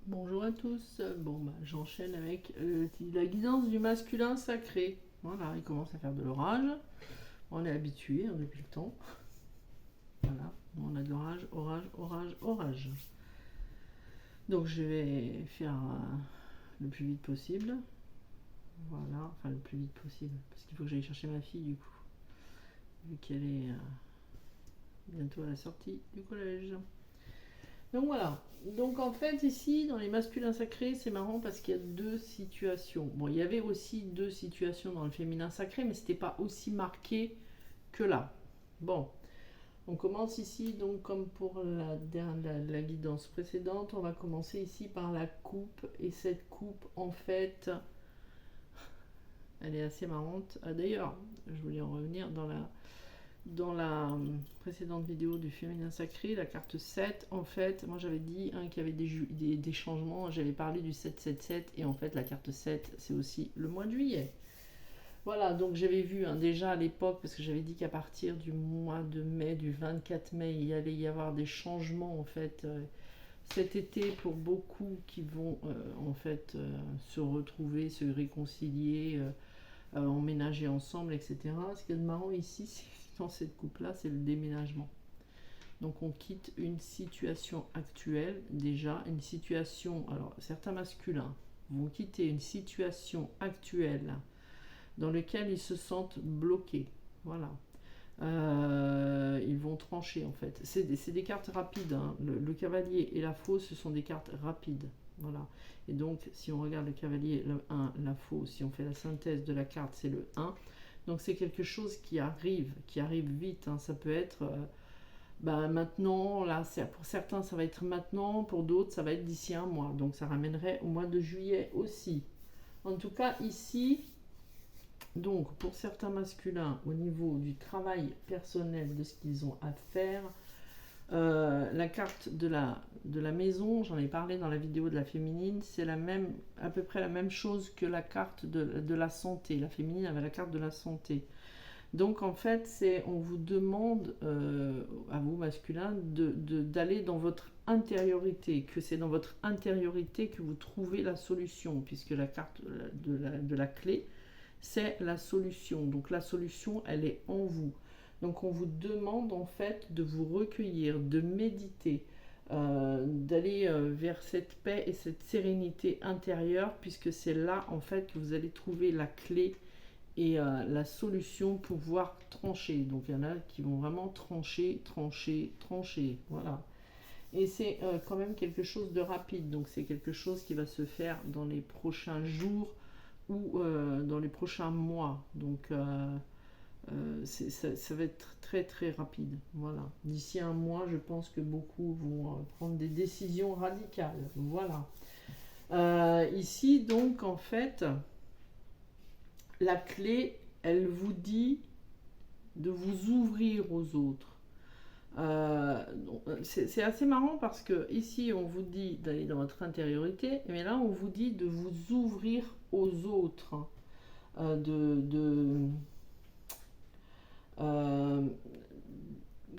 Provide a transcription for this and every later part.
Bonjour à tous. Bon, bah, j'enchaîne avec la guidance du masculin sacré. Voilà, il commence à faire de l'orage. On est habitué depuis le temps. Voilà, on a de l'orage, orage, orage, orage. Donc je vais faire le plus vite possible. Voilà, enfin le plus vite possible. Parce qu'il faut que j'aille chercher ma fille du coup. Vu qu'elle est bientôt à la sortie du collège. Donc voilà. Donc en fait ici dans les masculins sacrés c'est marrant parce qu'il y a deux situations. Bon, il y avait aussi deux situations dans le féminin sacré mais c'était pas aussi marqué que là. Bon, on commence ici donc comme pour la guidance précédente, on va commencer ici par la coupe et cette coupe en fait elle est assez marrante. Ah, d'ailleurs je voulais en revenir dans la précédente vidéo du féminin sacré, la carte 7, en fait, moi j'avais dit qu'il y avait des changements, j'avais parlé du 777, et en fait la carte 7, c'est aussi le mois de juillet. Voilà, donc j'avais vu déjà à l'époque, parce que j'avais dit qu'à partir du mois de mai, du 24 mai, il y allait y avoir des changements en fait cet été pour beaucoup qui vont en fait se retrouver, se réconcilier, emménager ensemble, etc. Ce qui est marrant ici, c'est dans cette coupe-là, c'est le déménagement. Donc on quitte une situation actuelle, déjà, une situation, alors certains masculins vont quitter une situation actuelle dans laquelle ils se sentent bloqués. Voilà. Ils vont trancher en fait. C'est des cartes rapides. Hein. Le cavalier et la fausse, ce sont des cartes rapides. Voilà. Et donc, si on regarde le cavalier, le 1, la fausse, si on fait la synthèse de la carte, c'est le 1. Donc, c'est quelque chose qui arrive vite. Hein. Ça peut être maintenant, là, pour certains, ça va être maintenant, pour d'autres, ça va être d'ici un mois. Donc, ça ramènerait au mois de juillet aussi. En tout cas, ici, donc, pour certains masculins, au niveau du travail personnel, de ce qu'ils ont à faire, la carte de la maison, j'en ai parlé dans la vidéo de la féminine, c'est à peu près la même chose que la carte de la santé. La féminine avait la carte de la santé. Donc en fait, on vous demande, à vous masculins, d'aller dans votre intériorité, que c'est dans votre intériorité que vous trouvez la solution, puisque la carte de la clé, c'est la solution. Donc la solution, elle est en vous. Donc on vous demande en fait de vous recueillir, de méditer, d'aller vers cette paix et cette sérénité intérieure, puisque c'est là en fait que vous allez trouver la clé et la solution pour pouvoir trancher. Donc il y en a qui vont vraiment trancher, trancher, trancher. Voilà. Et c'est quand même quelque chose de rapide. Donc c'est quelque chose qui va se faire dans les prochains jours ou dans les prochains mois. Donc ça va être très très rapide. Voilà. D'ici un mois, je pense que beaucoup vont prendre des décisions radicales. Voilà. Ici, donc, en fait, la clé, elle vous dit de vous ouvrir aux autres. C'est assez marrant parce que ici on vous dit d'aller dans votre intériorité, mais là on vous dit de vous ouvrir aux autres, de euh,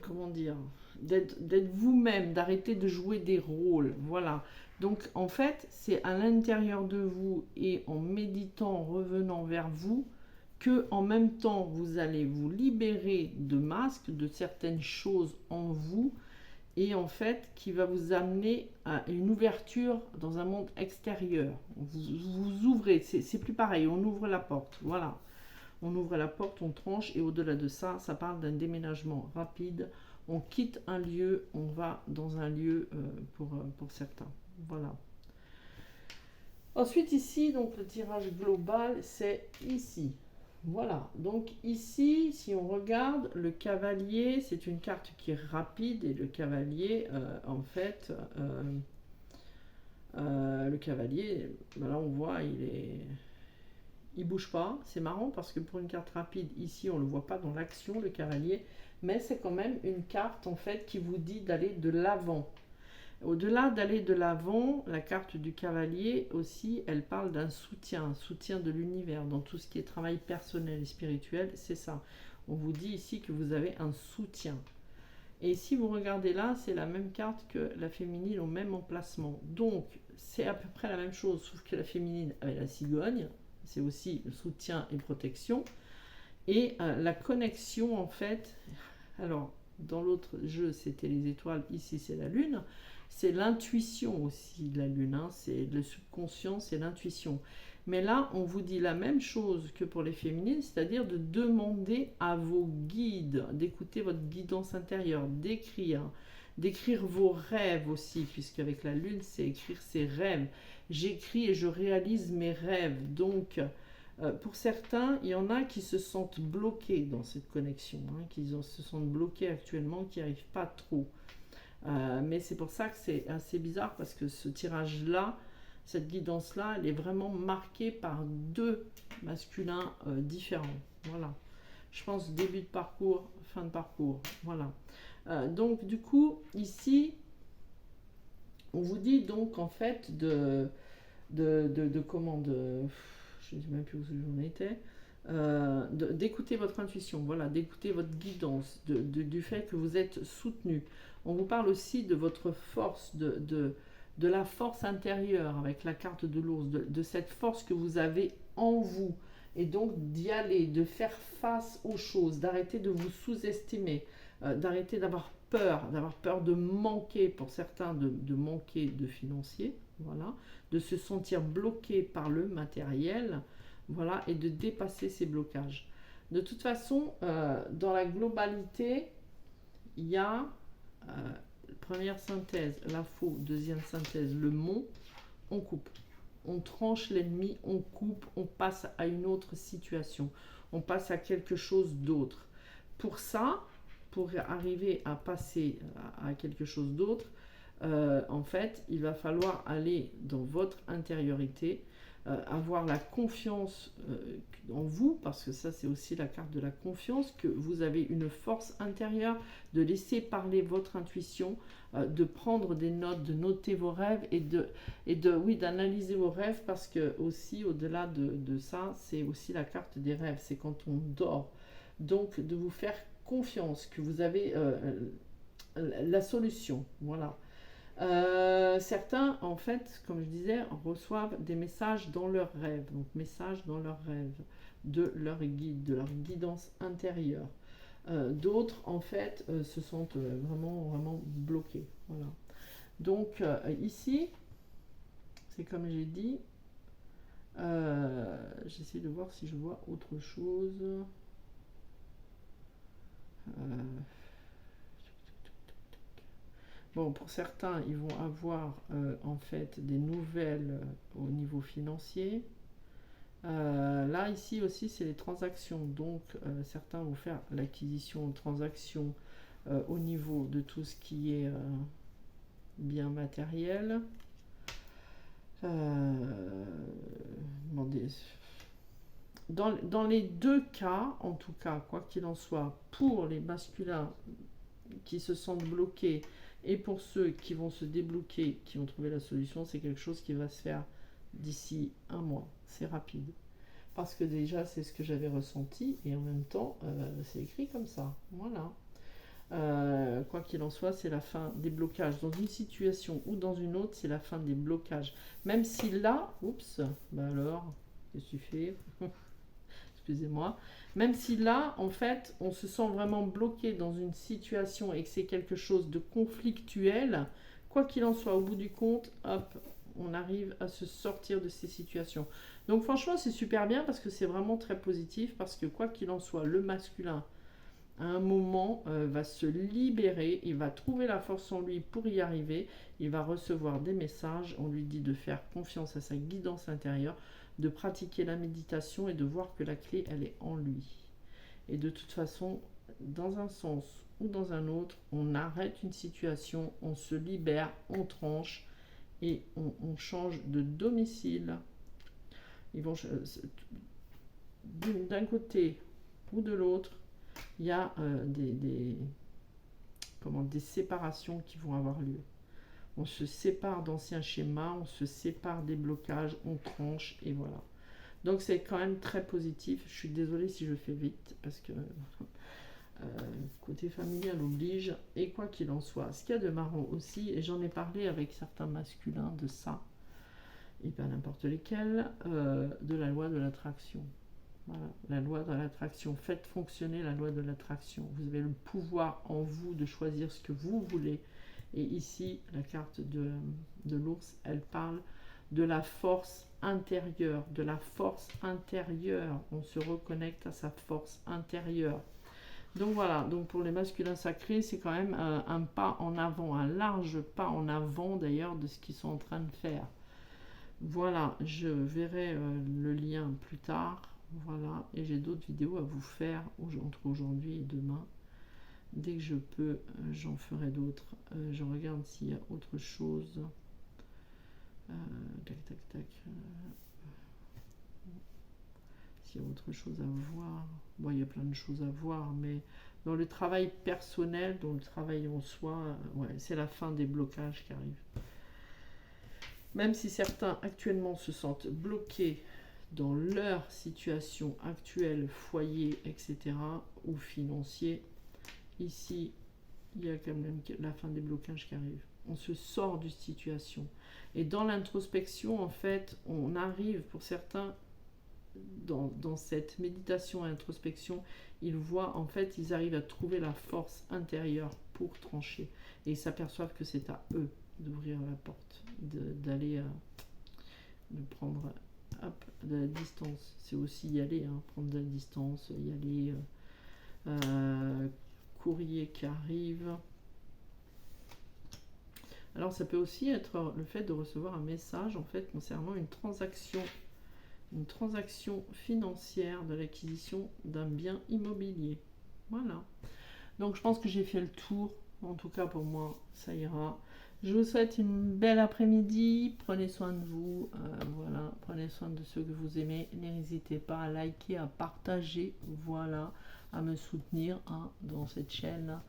comment dire, d'être vous-même, d'arrêter de jouer des rôles. Voilà. Donc en fait, c'est à l'intérieur de vous et en méditant, en revenant vers vous, que en même temps vous allez vous libérer de masques, de certaines choses en vous, et en fait qui va vous amener à une ouverture dans un monde extérieur. Vous ouvrez, c'est plus pareil, on ouvre la porte, voilà. On ouvre la porte, on tranche, et au-delà de ça, ça parle d'un déménagement rapide. On quitte un lieu, on va dans un lieu pour certains. Voilà. Ensuite ici, donc le tirage global, c'est ici. Voilà, donc ici, si on regarde, le cavalier, c'est une carte qui est rapide, et le cavalier, en fait, le cavalier, là on voit, il bouge pas. C'est marrant parce que pour une carte rapide, ici on le voit pas dans l'action, le cavalier, mais c'est quand même une carte en fait qui vous dit d'aller de l'avant. Au-delà d'aller de l'avant, la carte du cavalier aussi, elle parle d'un soutien, un soutien de l'univers dans tout ce qui est travail personnel et spirituel, c'est ça. On vous dit ici que vous avez un soutien. Et si vous regardez là, c'est la même carte que la féminine au même emplacement. Donc, c'est à peu près la même chose, sauf que la féminine avait la cigogne. C'est aussi le soutien et protection. Et la connexion, en fait, alors, dans l'autre jeu, c'était les étoiles, ici, c'est la lune. C'est l'intuition aussi de la lune, hein. C'est le subconscient, c'est l'intuition. Mais là, on vous dit la même chose que pour les féminines, c'est-à-dire de demander à vos guides, d'écouter votre guidance intérieure, d'écrire vos rêves aussi, puisque avec la lune, c'est écrire ses rêves. J'écris et je réalise mes rêves. Donc, pour certains, il y en a qui se sentent bloqués dans cette connexion, hein, se sentent bloqués actuellement, qui n'y arrivent pas trop. Mais c'est pour ça que c'est assez bizarre, parce que ce tirage-là, cette guidance-là, elle est vraiment marquée par deux masculins différents. Voilà. Je pense début de parcours, fin de parcours. Voilà. Donc du coup, ici, on vous dit donc en fait comment je ne sais même plus où j'en étais. D'écouter votre intuition, voilà, d'écouter votre guidance, du fait que vous êtes soutenu. On vous parle aussi de votre force, de la force intérieure avec la carte de l'ours, de cette force que vous avez en vous. Et donc d'y aller, de faire face aux choses, d'arrêter de vous sous-estimer, d'arrêter d'avoir peur de manquer, pour certains, de manquer de financier, voilà, de se sentir bloqué par le matériel, voilà, et de dépasser ces blocages. De toute façon, dans la globalité, il y a première synthèse, la faux, deuxième synthèse, le mont, on coupe. On tranche l'ennemi, on coupe, on passe à une autre situation. On passe à quelque chose d'autre. Pour ça, pour arriver à passer à quelque chose d'autre, en fait, il va falloir aller dans votre intériorité, avoir la confiance en vous, parce que ça c'est aussi la carte de la confiance, que vous avez une force intérieure, de laisser parler votre intuition, de prendre des notes, de noter vos rêves et d'analyser vos rêves, parce que aussi au-delà de ça, c'est aussi la carte des rêves, c'est quand on dort. Donc de vous faire confiance, que vous avez la solution, voilà. Certains, en fait, comme je disais, reçoivent des messages dans leurs rêves, donc messages dans leurs rêves, de leur guide, de leur guidance intérieure. D'autres, en fait, se sentent vraiment bloqués. Voilà. Donc, ici, c'est comme j'ai dit, j'essaie de voir si je vois autre chose. Bon, pour certains, ils vont avoir en fait des nouvelles au niveau financier. Là, ici aussi, c'est les transactions. Donc, certains vont faire l'acquisition de transactions au niveau de tout ce qui est bien matériel. Dans les deux cas, en tout cas, quoi qu'il en soit, pour les masculins qui se sentent bloqués, et pour ceux qui vont se débloquer, qui vont trouver la solution, c'est quelque chose qui va se faire d'ici un mois. C'est rapide. Parce que déjà, c'est ce que j'avais ressenti, et en même temps, c'est écrit comme ça. Voilà. Quoi qu'il en soit, c'est la fin des blocages. Dans une situation ou dans une autre, c'est la fin des blocages. Même si là, oups, bah alors, qu'est-ce que tu fais? Excusez-moi. Même si là, en fait, on se sent vraiment bloqué dans une situation et que c'est quelque chose de conflictuel, quoi qu'il en soit, au bout du compte, hop, on arrive à se sortir de ces situations. Donc franchement, c'est super bien parce que c'est vraiment très positif, parce que quoi qu'il en soit, le masculin, à un moment, va se libérer, il va trouver la force en lui pour y arriver, il va recevoir des messages, on lui dit de faire confiance à sa guidance intérieure, de pratiquer la méditation et de voir que la clé, elle est en lui. Et de toute façon, dans un sens ou dans un autre, on arrête une situation, on se libère, on tranche et on change de domicile. Ils vont d'un côté ou de l'autre, il y a des séparations qui vont avoir lieu. On se sépare d'anciens schémas, on se sépare des blocages, on tranche et voilà. Donc c'est quand même très positif. Je suis désolée si je fais vite parce que Côté familial oblige. Et quoi qu'il en soit, ce qu'il y a de marrant aussi, et j'en ai parlé avec certains masculins de ça, et pas n'importe lesquels, de la loi de l'attraction. Voilà, la loi de l'attraction. Faites fonctionner la loi de l'attraction. Vous avez le pouvoir en vous de choisir ce que vous voulez. Et ici, la carte de l'ours, elle parle de la force intérieure, de la force intérieure. On se reconnecte à sa force intérieure. Donc voilà, donc pour les masculins sacrés, c'est quand même un pas en avant, un large pas en avant d'ailleurs de ce qu'ils sont en train de faire. Voilà, je verrai le lien plus tard. Voilà, et j'ai d'autres vidéos à vous faire entre aujourd'hui et demain. Dès que je peux, j'en ferai d'autres. Je regarde s'il y a autre chose. Tac, tac, tac. S'il y a autre chose à voir. Bon, il y a plein de choses à voir, mais dans le travail personnel, dans le travail en soi, ouais, c'est la fin des blocages qui arrivent. Même si certains actuellement se sentent bloqués dans leur situation actuelle, foyer, etc., ou financier, ici, il y a quand même la fin des blocages qui arrivent. On se sort d'une situation. Et dans l'introspection, en fait, on arrive, pour certains, dans cette méditation et introspection, ils voient, en fait, ils arrivent à trouver la force intérieure pour trancher. Et ils s'aperçoivent que c'est à eux d'ouvrir la porte, d'aller, de prendre de la distance. C'est aussi y aller, hein, prendre de la distance, y aller. Courrier qui arrive. Alors ça peut aussi être le fait de recevoir un message en fait concernant une transaction financière de l'acquisition d'un bien immobilier. Voilà. Donc je pense que j'ai fait le tour. En tout cas pour moi, ça ira. Je vous souhaite une belle après-midi. Prenez soin de vous. Voilà. Prenez soin de ceux que vous aimez. N'hésitez pas à liker, à partager. Voilà. À me soutenir hein, dans cette chaîne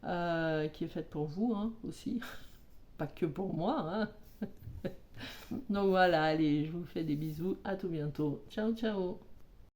qui est faite pour vous hein, aussi. Pas que pour moi. Hein. Donc voilà, allez, je vous fais des bisous. À tout bientôt. Ciao, ciao.